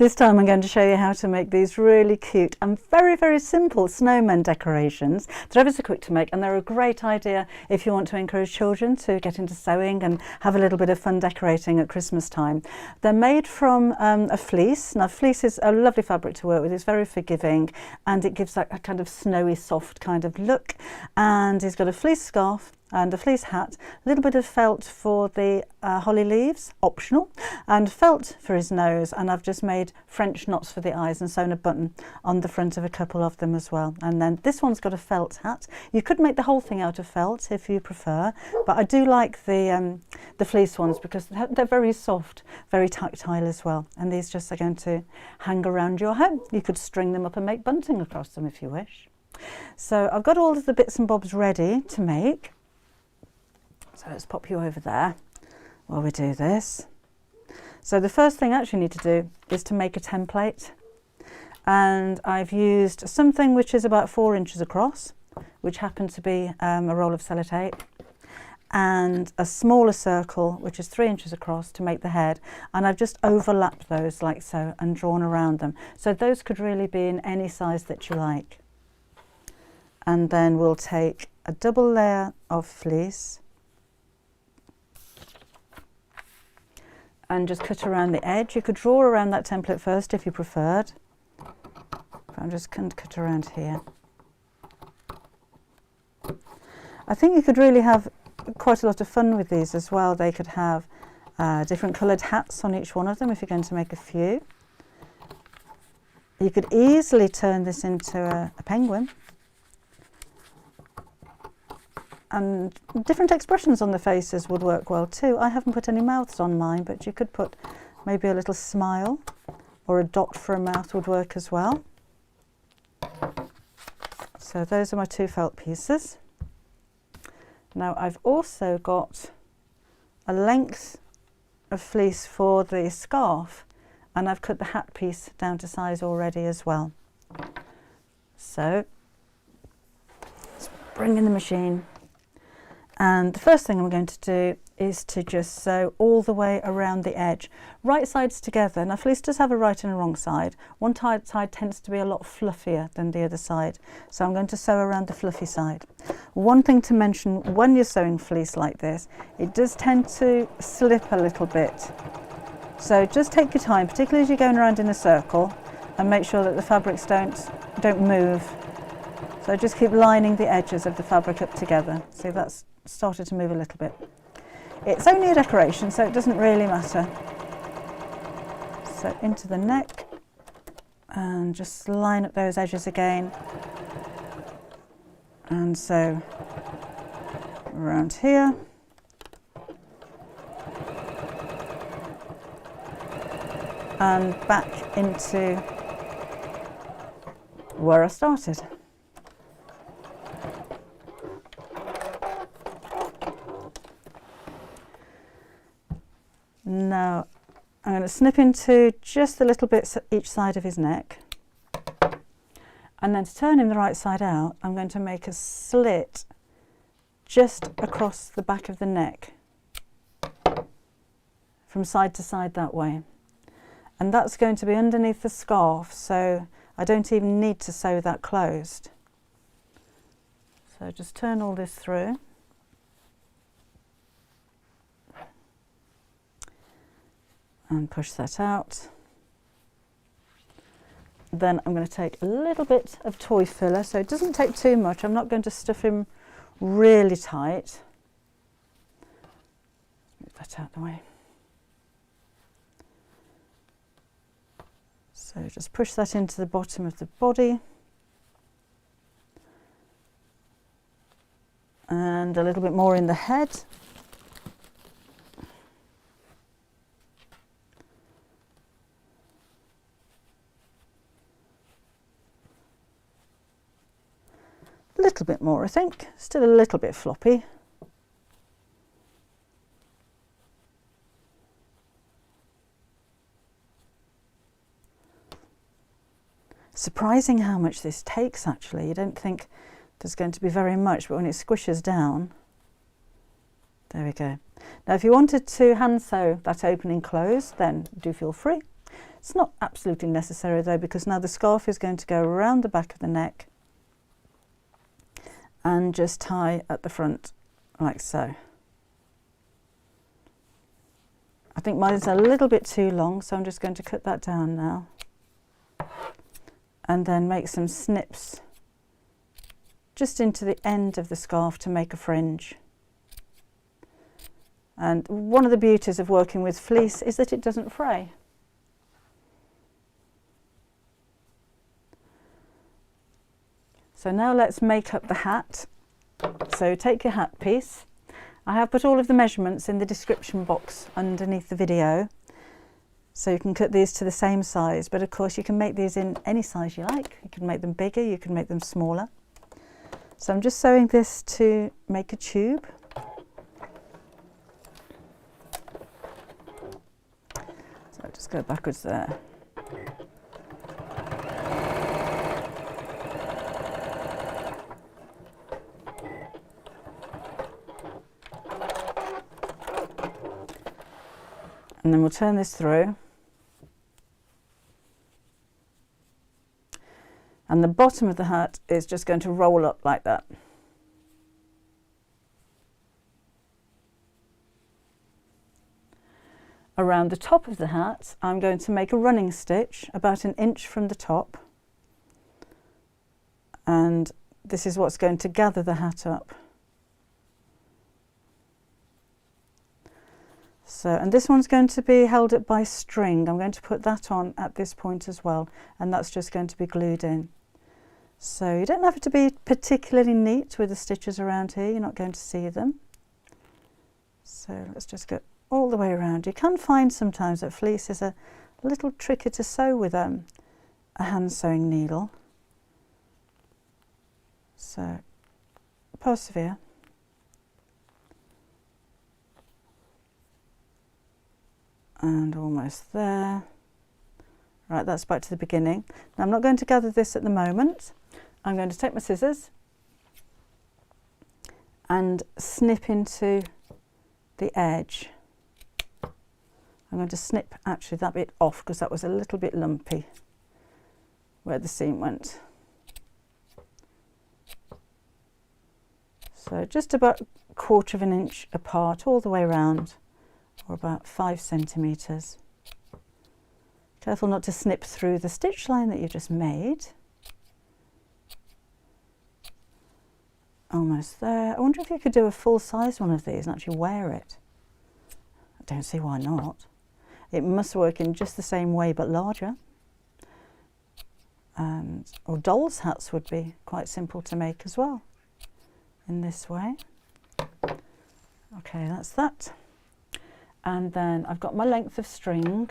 This time I'm going to show you how to make these really cute and very, very simple snowmen decorations. They're ever so quick to make, and they're a great idea if you want to encourage children to get into sewing and have a little bit of fun decorating at Christmas time. They're made from a fleece. Now, fleece is a lovely fabric to work with. It's very forgiving and it gives that a kind of snowy, soft kind of look. And it's got a fleece scarf and a fleece hat, a little bit of felt for the holly leaves, optional, and felt for his nose, and I've just made French knots for the eyes and sewn a button on the front of a couple of them as well. And then this one's got a felt hat. You could make the whole thing out of felt if you prefer, but I do like the fleece ones because they're very soft, very tactile as well, and these just are going to hang around your home. You could string them up and make bunting across them if you wish. So I've got all of the bits and bobs ready to make. So let's pop you over there while we do this. So the first thing I actually need to do is to make a template, and I've used something which is about 4 inches across, which happened to be a roll of sellotape, and a smaller circle which is 3 inches across to make the head, and I've just overlapped those like so and drawn around them. So those could really be in any size that you like. And then we'll take a double layer of fleece and just cut around the edge. You could draw around that template first if you preferred, but I'm just going to cut around here. I think you could really have quite a lot of fun with these as well. They could have different coloured hats on each one of them if you're going to make a few. You could easily turn this into a penguin. And different expressions on the faces would work well too. I haven't put any mouths on mine, but you could put maybe a little smile or a dot for a mouth would work as well. So those are my 2 felt pieces. Now I've also got a length of fleece for the scarf, and I've cut the hat piece down to size already as well. So let's bring in the machine. And the first thing I'm going to do is to just sew all the way around the edge, right sides together. Now fleece does have a right and a wrong side. One side tends to be a lot fluffier than the other side, so I'm going to sew around the fluffy side. One thing to mention when you're sewing fleece like this, it does tend to slip a little bit, so just take your time, particularly as you're going around in a circle, and make sure that the fabrics don't move. So just keep lining the edges of the fabric up together. See, that's started to move a little bit. It's only a decoration, so it doesn't really matter. So into the neck, and just line up those edges again. And so around here. And back into where I started. Now I'm going to snip into just the little bits each side of his neck, and then to turn him the right side out, I'm going to make a slit just across the back of the neck from side to side that way, and that's going to be underneath the scarf, so I don't even need to sew that closed. So just turn all this through. And push that out. Then I'm going to take a little bit of toy filler, so it doesn't take too much. I'm not going to stuff him really tight. Move that out of the way. So just push that into the bottom of the body. And a little bit more in the head. A little bit more, I think. Still a little bit floppy. Surprising how much this takes, actually. You don't think there's going to be very much, but when it squishes down, there we go. Now if you wanted to hand sew that opening closed, then do feel free. It's not absolutely necessary though, because now the scarf is going to go around the back of the neck and just tie at the front like so. I think mine's a little bit too long, so I'm just going to cut that down now and then make some snips just into the end of the scarf to make a fringe. And one of the beauties of working with fleece is that it doesn't fray. So now let's make up the hat. So take your hat piece. I have put all of the measurements in the description box underneath the video, so you can cut these to the same size, but of course you can make these in any size you like. You can make them bigger, you can make them smaller. So I'm just sewing this to make a tube. So I'll just go backwards there. And then we'll turn this through. And the bottom of the hat is just going to roll up like that. Around the top of the hat, I'm going to make a running stitch about 1 inch from the top. And this is what's going to gather the hat up. So, and this one's going to be held up by string. I'm going to put that on at this point as well, and that's just going to be glued in. So you don't have to be particularly neat with the stitches around here, you're not going to see them. So let's just go all the way around. You can find sometimes that fleece is a little tricky to sew with a hand sewing needle. So persevere. And almost there. Right, that's back to the beginning. Now I'm not going to gather this at the moment. I'm going to take my scissors and snip into the edge. I'm going to snip actually that bit off because that was a little bit lumpy where the seam went. So just about 1/4 inch apart all the way around, or about 5 centimetres. Careful not to snip through the stitch line that you just made. Almost there. I wonder if you could do a full size one of these and actually wear it. I don't see why not. It must work in just the same way but larger. Or doll's hats would be quite simple to make as well in this way. Okay, that's that. And then I've got my length of string.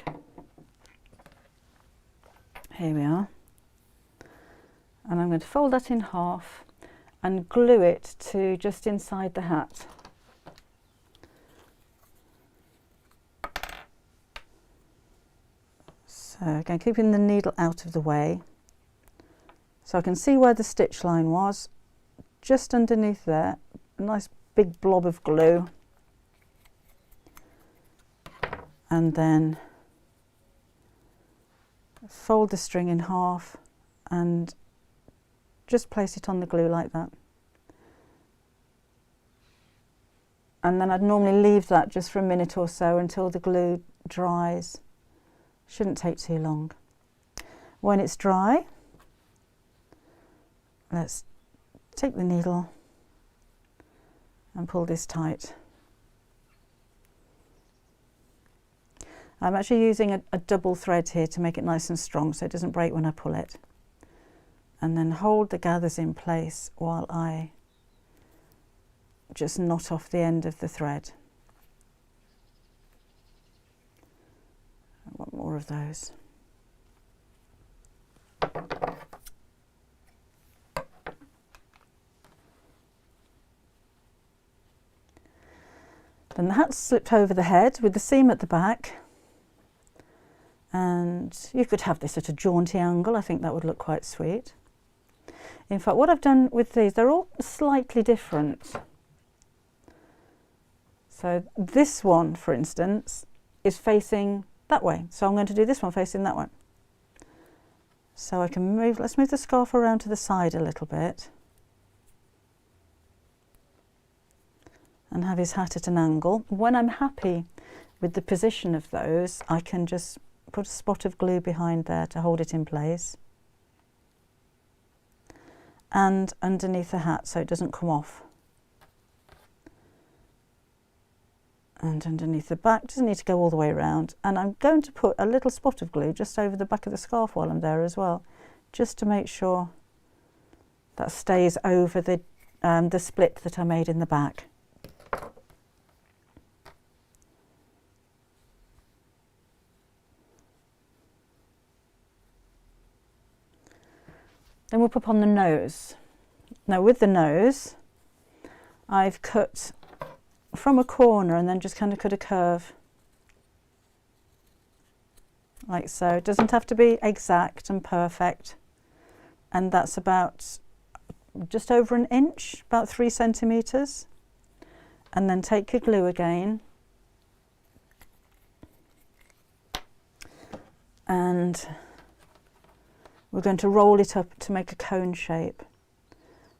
Here we are. And I'm going to fold that in half and glue it to just inside the hat. So again, keeping the needle out of the way. So I can see where the stitch line was, just underneath there, a nice big blob of glue. And then fold the string in half and just place it on the glue like that. And then I'd normally leave that just for a minute or so until the glue dries. Shouldn't take too long. When it's dry, let's take the needle and pull this tight. I'm actually using a double thread here to make it nice and strong so it doesn't break when I pull it. And then hold the gathers in place while I just knot off the end of the thread. I want more of those. Then the hat's slipped over the head with the seam at the back. And you could have this at a jaunty angle. I think that would look quite sweet. In fact, what I've done with these, they're all slightly different. So this one, for instance, is facing that way. So I'm going to do this one facing that way. So I can move, let's move the scarf around to the side a little bit and have his hat at an angle. When I'm happy with the position of those, I can just put a spot of glue behind there to hold it in place, and underneath the hat so it doesn't come off, and underneath the back, doesn't need to go all the way around. And I'm going to put a little spot of glue just over the back of the scarf while I'm there as well, just to make sure that stays over the split that I made in the back. Then we'll put on the nose. Now with the nose, I've cut from a corner and then just kind of cut a curve like so. It doesn't have to be exact and perfect, and that's about just over an inch, about 3 centimetres. And then take your glue again and we're going to roll it up to make a cone shape.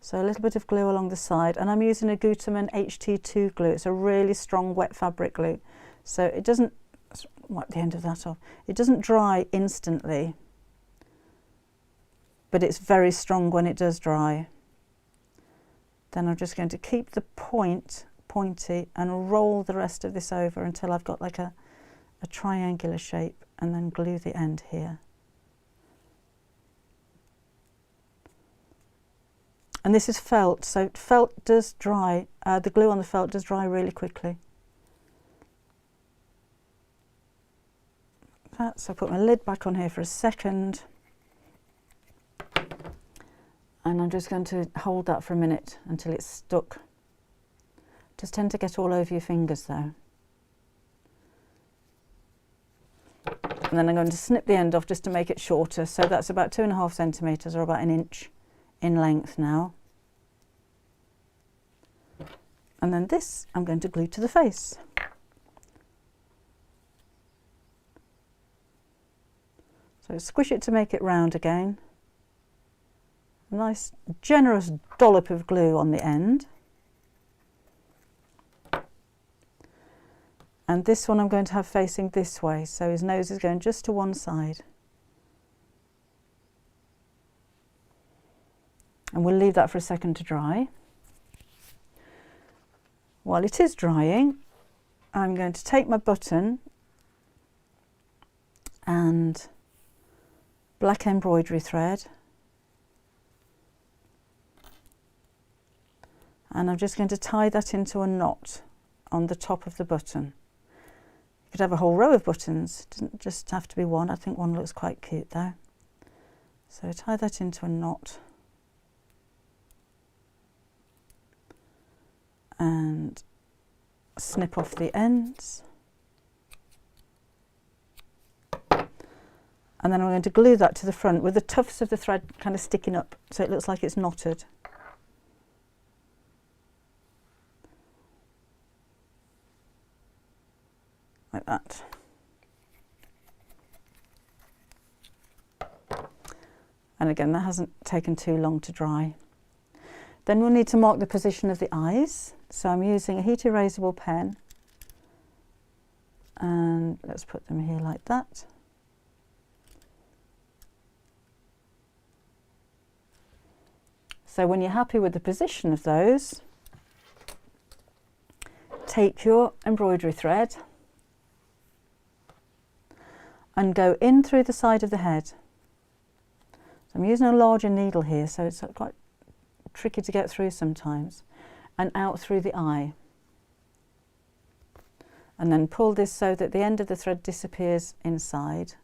So a little bit of glue along the side, and I'm using a Gutermann HT2 glue. It's a really strong wet fabric glue, so it doesn't, let's wipe the end of that off, it doesn't dry instantly, but it's very strong when it does dry. Then I'm just going to keep the pointy and roll the rest of this over until I've got like a triangular shape, and then glue the end here. And this is felt, so felt does dry, the glue on the felt does dry really quickly. So I put my lid back on here for a second, and I'm just going to hold that for a minute until it's stuck. Just tend to get all over your fingers though. And then I'm going to snip the end off just to make it shorter, so that's about 2.5 centimetres or about an inch in length now. And then this I'm going to glue to the face. So squish it to make it round again. A nice generous dollop of glue on the end. And this one I'm going to have facing this way, so his nose is going just to one side. And we'll leave that for a second to dry. While it is drying, I'm going to take my button and black embroidery thread, and I'm just going to tie that into a knot on the top of the button. You could have a whole row of buttons, it doesn't just have to be one. I think one looks quite cute though. So tie that into a knot and snip off the ends. And then I'm going to glue that to the front with the tufts of the thread kind of sticking up so it looks like it's knotted. Like that. And again, that hasn't taken too long to dry. Then we'll need to mark the position of the eyes. So I'm using a heat erasable pen, and let's put them here like that. So when you're happy with the position of those, take your embroidery thread and go in through the side of the head. So I'm using a larger needle here, so it's quite tricky to get through sometimes, and out through the eye. And then pull this so that the end of the thread disappears inside.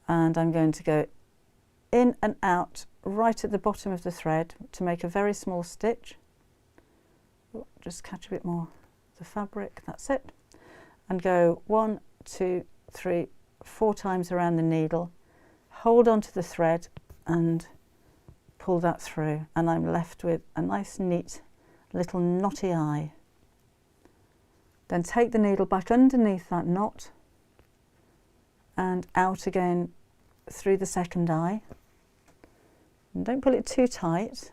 And I'm going to go in and out right at the bottom of the thread to make a very small stitch. Ooh, just catch a bit more of the fabric, that's it. And go 1, 2, 3, 4 times around the needle. Hold onto the thread and pull that through, and I'm left with a nice neat little knotty eye. Then take the needle back underneath that knot and out again through the second eye. And don't pull it too tight.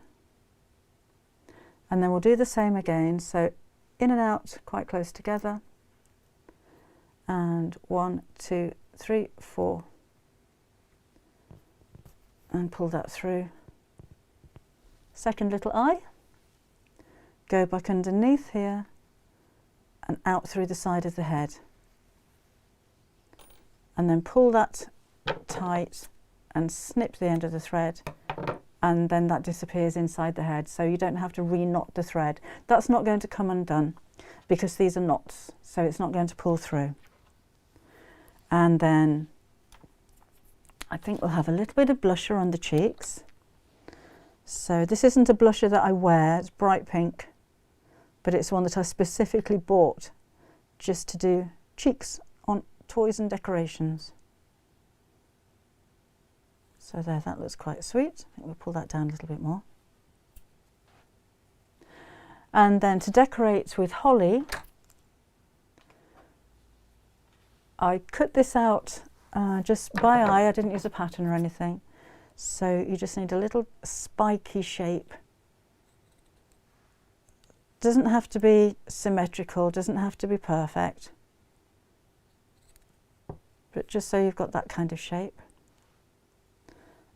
And then we'll do the same again, so in and out quite close together, and 1, 2, 3, 4, and pull that through. Second little eye, go back underneath here and out through the side of the head, and then pull that tight and snip the end of the thread, and then that disappears inside the head, so you don't have to re-knot the thread. That's not going to come undone because these are knots, so it's not going to pull through. And then I think we'll have a little bit of blusher on the cheeks. So this isn't a blusher that I wear, it's bright pink, but it's one that I specifically bought just to do cheeks on toys and decorations. So there, that looks quite sweet. I think we'll pull that down a little bit more. And then to decorate with holly, I cut this out just by eye. I didn't use a pattern or anything. So you just need a little spiky shape. Doesn't have to be symmetrical, doesn't have to be perfect, but just so you've got that kind of shape.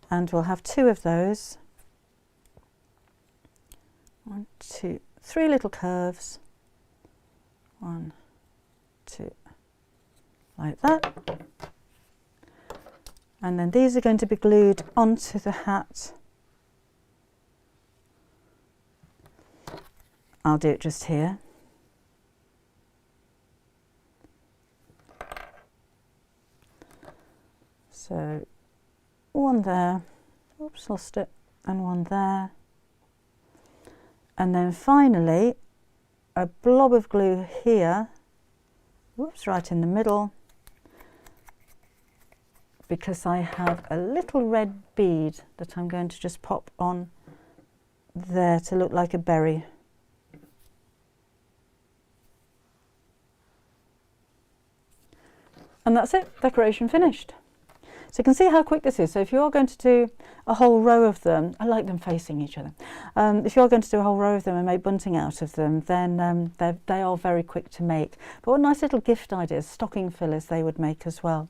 And we'll have 2 of those. 1, 2, 3 little curves. 1, 2, like that. And then these are going to be glued onto the hat. I'll do it just here. So 1 there, oops, lost it, and 1 there. And then finally, a blob of glue here, whoops, right in the middle, because I have a little red bead that I'm going to just pop on there to look like a berry. And that's it, decoration finished. So you can see how quick this is. So if you are going to do a whole row of them, I like them facing each other. If you are going to do a whole row of them and make bunting out of them, then they are very quick to make. But what nice little gift ideas, stocking fillers they would make as well.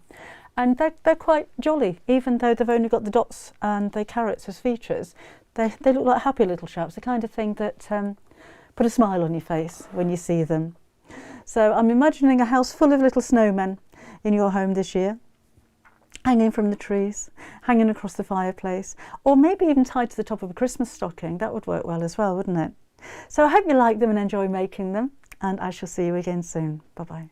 And they're quite jolly, even though they've only got the dots and the carrots as features. They look like happy little chaps, the kind of thing that put a smile on your face when you see them. So I'm imagining a house full of little snowmen in your home this year, hanging from the trees, hanging across the fireplace, or maybe even tied to the top of a Christmas stocking. That would work well as well, wouldn't it? So I hope you like them and enjoy making them, and I shall see you again soon. Bye-bye.